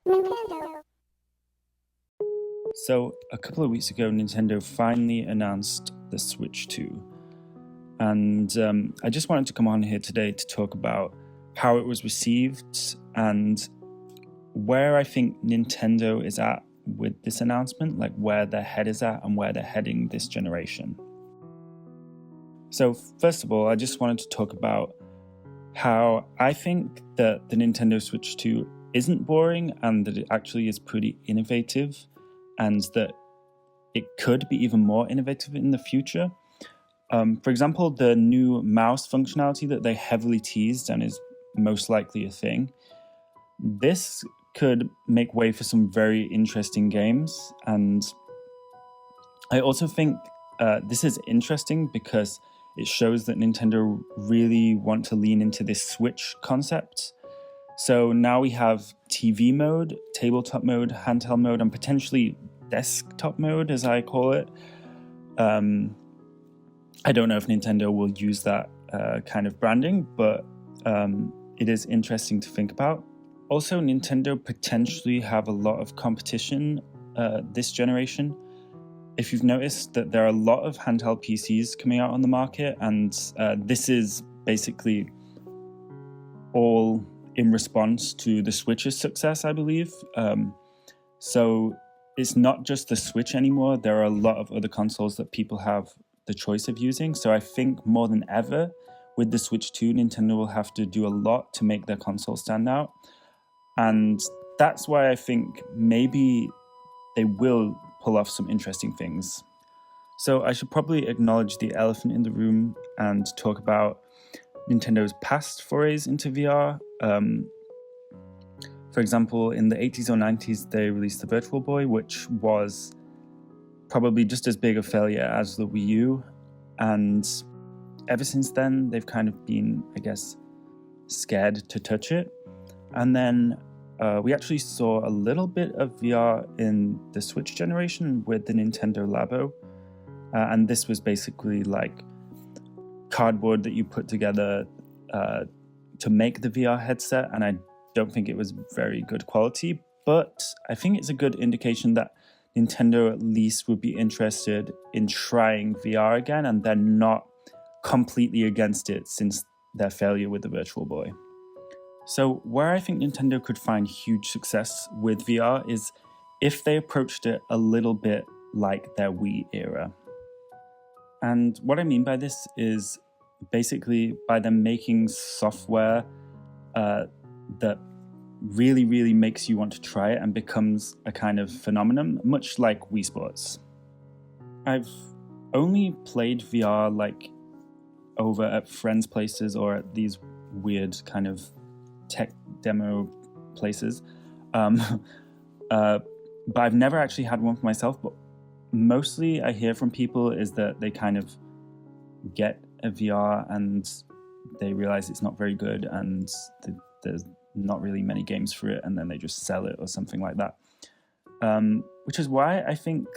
Nintendo. So, a couple of weeks ago, Nintendo finally announced the Switch 2. And I just wanted to come on here today to talk about how it was received and where I think Nintendo is at with this announcement, like where their head is at and where they're heading this generation. So, first of all, I just wanted to talk about how I think that the Nintendo Switch 2 isn't boring and that it actually is pretty innovative and that it could be even more innovative in the future. For example, the new mouse functionality that they heavily teased and is most likely a thing, this could make way for some very interesting games. And I also think this is interesting because it shows that Nintendo really want to lean into this Switch concept. So now we have TV mode, tabletop mode, handheld mode, and potentially desktop mode, as I call it. I don't know if Nintendo will use that kind of branding, but it is interesting to think about. Also, Nintendo potentially have a lot of competition this generation. If you've noticed that there are a lot of handheld PCs coming out on the market, and this is basically all in response to the Switch's success, I believe. So it's not just the Switch anymore. There are a lot of other consoles that people have the choice of using. So I think more than ever with the Switch 2, Nintendo will have to do a lot to make their console stand out. And that's why I think maybe they will pull off some interesting things. So I should probably acknowledge the elephant in the room and talk about Nintendo's past forays into VR. For example, in the 80s or 90s, they released the Virtual Boy, which was probably just as big a failure as the Wii U. And ever since then, they've kind of been, I guess, scared to touch it. And then we actually saw a little bit of VR in the Switch generation with the Nintendo Labo. And this was basically like cardboard that you put together to make the VR headset. And I don't think it was very good quality, but I think it's a good indication that Nintendo at least would be interested in trying VR again, and they're not completely against it since their failure with the Virtual Boy. So where I think Nintendo could find huge success with VR is if they approached it a little bit like their Wii era. And what I mean by this is basically by them making software that really, really makes you want to try it and becomes a kind of phenomenon, much like Wii Sports. I've only played VR like over at friends' places or at these weird kind of tech demo places. But I've never actually had one for myself, but mostly I hear from people is that they kind of get a VR and they realize it's not very good and there's not really many games for it, and then they just sell it or something like that. Which is why I think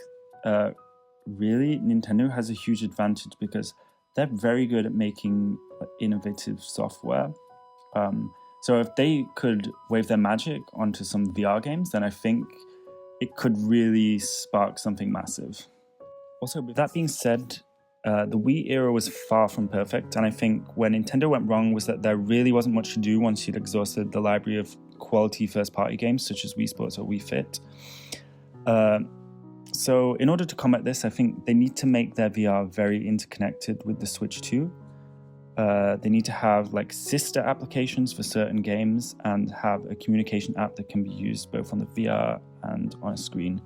really Nintendo has a huge advantage because they're very good at making innovative software. So if they could wave their magic onto some VR games, then I think it could really spark something massive. Also, with that being said, the Wii era was far from perfect, and I think where Nintendo went wrong was that there really wasn't much to do once you'd exhausted the library of quality first-party games such as Wii Sports or Wii Fit. So in order to combat this, I think they need to make their VR very interconnected with the Switch 2. They need to have like sister applications for certain games and have a communication app that can be used both on the VR and on a screen.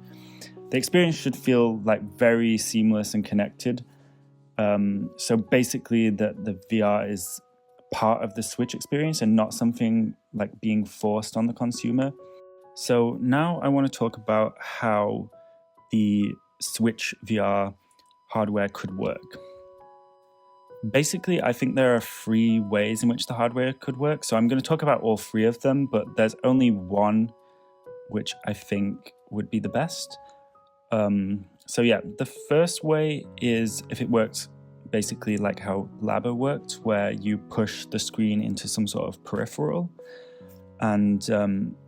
The experience should feel like very seamless and connected. So basically the VR is part of the Switch experience and not something like being forced on the consumer. So now I want to talk about how the Switch VR hardware could work. Basically, I think there are 3 ways in which the hardware could work. So I'm going to talk about all 3 of them, but there's only one which I think would be the best. So yeah, the first way is if it works basically like how Labo worked, where you push the screen into some sort of peripheral, and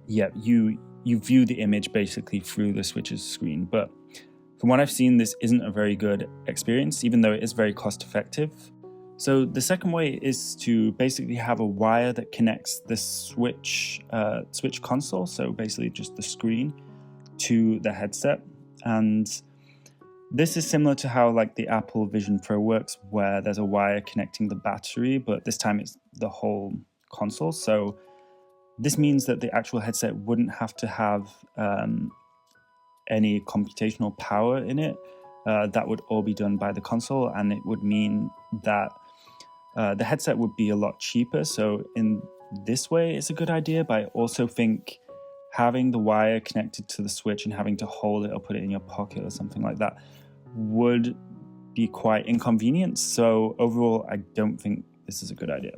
you you view the image basically through the Switch's screen. But from what I've seen, this isn't a very good experience, even though it is very cost effective. So the second way is to basically have a wire that connects the Switch console, so basically just the screen, to the headset. And this is similar to how like the Apple Vision Pro works, where there's a wire connecting the battery, but this time it's the whole console. So this means that the actual headset wouldn't have to have any computational power in it. That would all be done by the console, and it would mean that the headset would be a lot cheaper. So in this way, it's a good idea, but I also think having the wire connected to the Switch and having to hold it or put it in your pocket or something like that would be quite inconvenient. So overall, I don't think this is a good idea.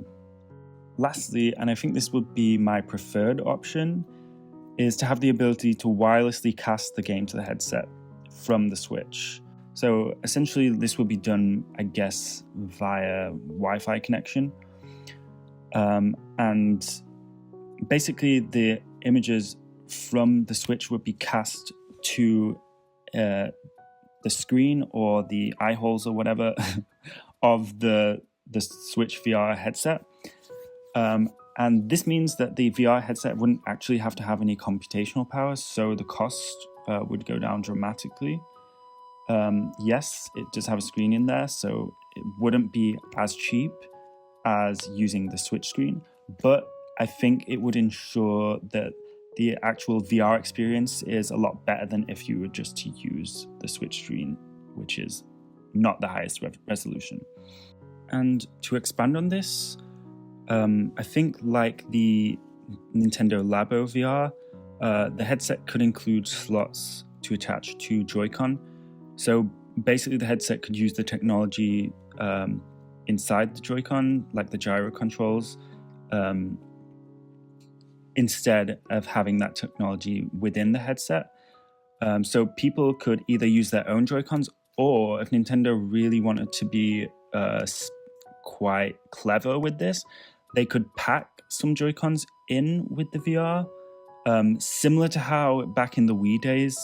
Lastly, and I think this would be my preferred option, is to have the ability to wirelessly cast the game to the headset from the Switch. So essentially, this would be done, I guess, via Wi-Fi connection. And basically, the images from the Switch would be cast to the screen or the eye holes or whatever of the Switch VR headset. And this means that the VR headset wouldn't actually have to have any computational power, so the cost would go down dramatically. Yes, it does have a screen in there, so it wouldn't be as cheap as using the Switch screen, but I think it would ensure that the actual VR experience is a lot better than if you were just to use the Switch screen, which is not the highest resolution. And to expand on this, I think like the Nintendo Labo VR, the headset could include slots to attach to Joy-Con. So basically the headset could use the technology inside the Joy-Con, like the gyro controls, instead of having that technology within the headset. So people could either use their own Joy-Cons, or if Nintendo really wanted to be quite clever with this, they could pack some Joy-Cons in with the VR, similar to how back in the Wii days,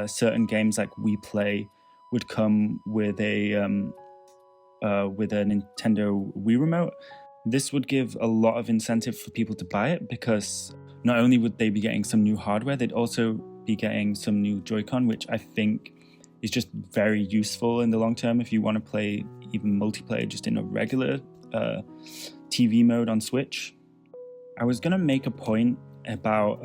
certain games like Wii Play would come with a Nintendo Wii remote. This would give a lot of incentive for people to buy it, because not only would they be getting some new hardware, they'd also be getting some new Joy-Con, which I think is just very useful in the long term if you want to play even multiplayer just in a regular TV mode on Switch. I was going to make a point about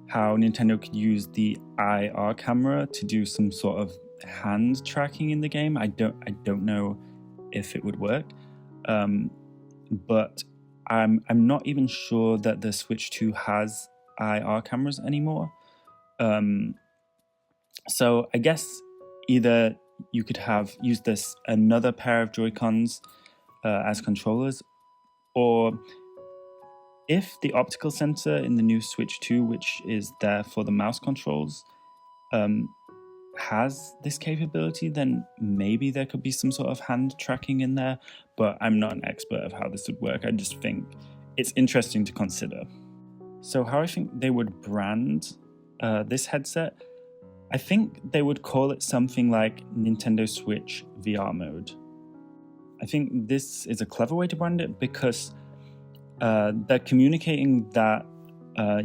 how Nintendo could use the IR camera to do some sort of hand tracking in the game. I don't know if it would work, but I'm not even sure that the Switch 2 has IR cameras anymore. So I guess either you could have used another pair of Joy-Cons as controllers, or if the optical sensor in the new Switch 2, which is there for the mouse controls, has this capability, then maybe there could be some sort of hand tracking in there, but I'm not an expert of how this would work. I just think it's interesting to consider. So how I think they would brand this headset, I think they would call it something like Nintendo Switch VR mode. I think this is a clever way to brand it, because they're communicating that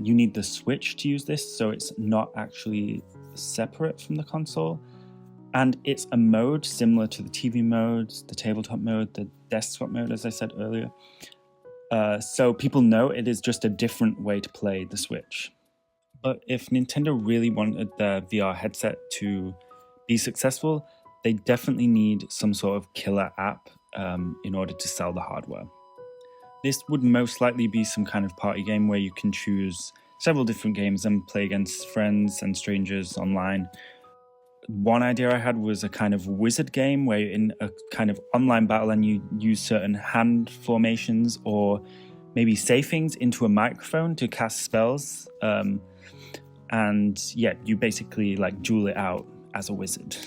you need the Switch to use this, so it's not actually separate from the console. And it's a mode similar to the TV mode, the tabletop mode, the desktop mode, as I said earlier. So people know it is just a different way to play the Switch. But if Nintendo really wanted their VR headset to be successful, they definitely need some sort of killer app in order to sell the hardware. This would most likely be some kind of party game where you can choose several different games and play against friends and strangers online. One idea I had was a kind of wizard game where you're in a kind of online battle and you use certain hand formations or maybe say things into a microphone to cast spells. And yeah, you basically like duel it out as a wizard.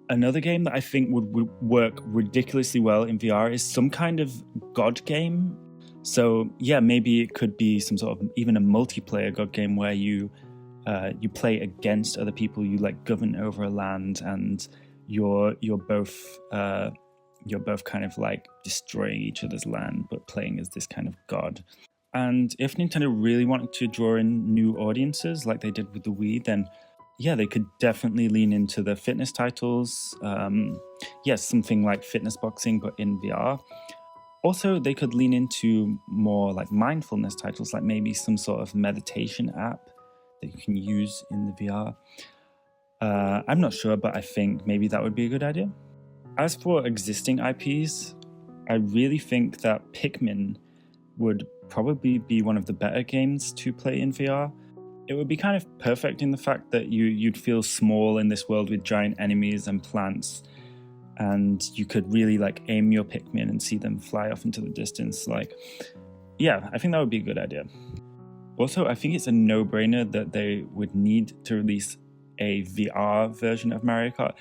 Another game that I think would work ridiculously well in VR is some kind of god game. So yeah, maybe it could be some sort of even a multiplayer God game where you play against other people. You like govern over a land, and you're both kind of like destroying each other's land, but playing as this kind of god. And if Nintendo really wanted to draw in new audiences like they did with the Wii, then yeah, they could definitely lean into the fitness titles. Yes, something like fitness boxing, but in VR. Also, they could lean into more like mindfulness titles, like maybe some sort of meditation app that you can use in the VR. I'm not sure, but I think maybe that would be a good idea. As for existing IPs, I really think that Pikmin would probably be one of the better games to play in VR. It would be kind of perfect in the fact that you'd feel small in this world with giant enemies and plants, and you could really like aim your Pikmin and see them fly off into the distance. Like, yeah, I think that would be a good idea. Also, I think it's a no-brainer that they would need to release a VR version of Mario Kart.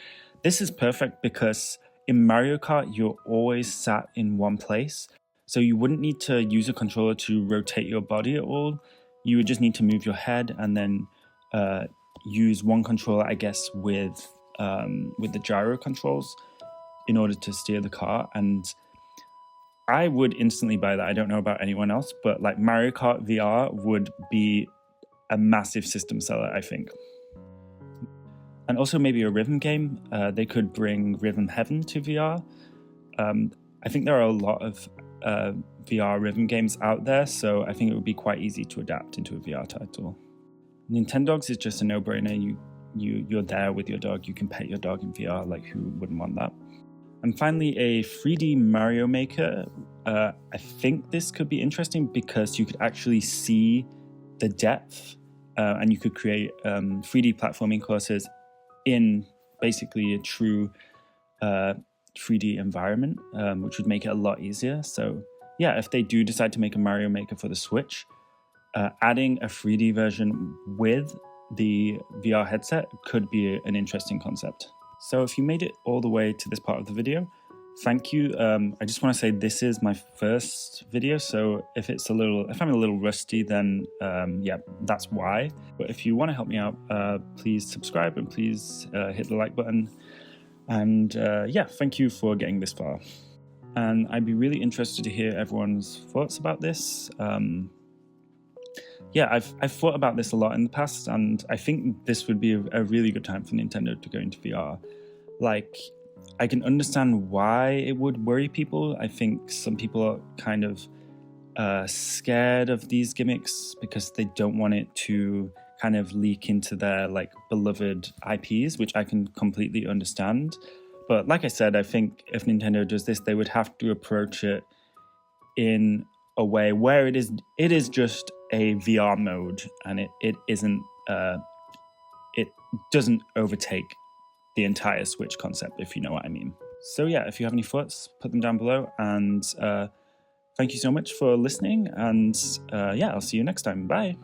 This is perfect because in Mario Kart, you're always sat in one place. So you wouldn't need to use a controller to rotate your body at all. You would just need to move your head and then use one controller, I guess, with the gyro controls in order to steer the car. And I would instantly buy that. I don't know about anyone else, but like Mario Kart VR would be a massive system seller, I think. And also maybe a rhythm game. They could bring Rhythm Heaven to VR. I think there are a lot of VR rhythm games out there, so I think it would be quite easy to adapt into a VR title. Nintendogs is just a no-brainer. You're there with your dog. You can pet your dog in VR. Like, who wouldn't want that? And finally, a 3D Mario Maker. I think this could be interesting because you could actually see the depth, and you could create 3D platforming courses in basically a true 3D environment, which would make it a lot easier. So yeah, if they do decide to make a Mario Maker for the Switch, adding a 3D version with the VR headset could be an interesting concept. So if you made it all the way to this part of the video, thank you. I just want to say this is my first video, so if I'm a little rusty, then yeah, that's why. But if you want to help me out, please subscribe and please hit the like button. And yeah, thank you for getting this far. And I'd be really interested to hear everyone's thoughts about this. Yeah, I've thought about this a lot in the past, and I think this would be a really good time for Nintendo to go into VR. Like, I can understand why it would worry people. I think some people are kind of scared of these gimmicks because they don't want it to kind of leak into their like beloved IPs, which I can completely understand. But like I said, I think if Nintendo does this, they would have to approach it in a way where it is just a VR mode, and it isn't it doesn't overtake the entire Switch concept, if you know what I mean. So yeah, if you have any thoughts, put them down below, and thank you so much for listening, and yeah, I'll see you next time. Bye.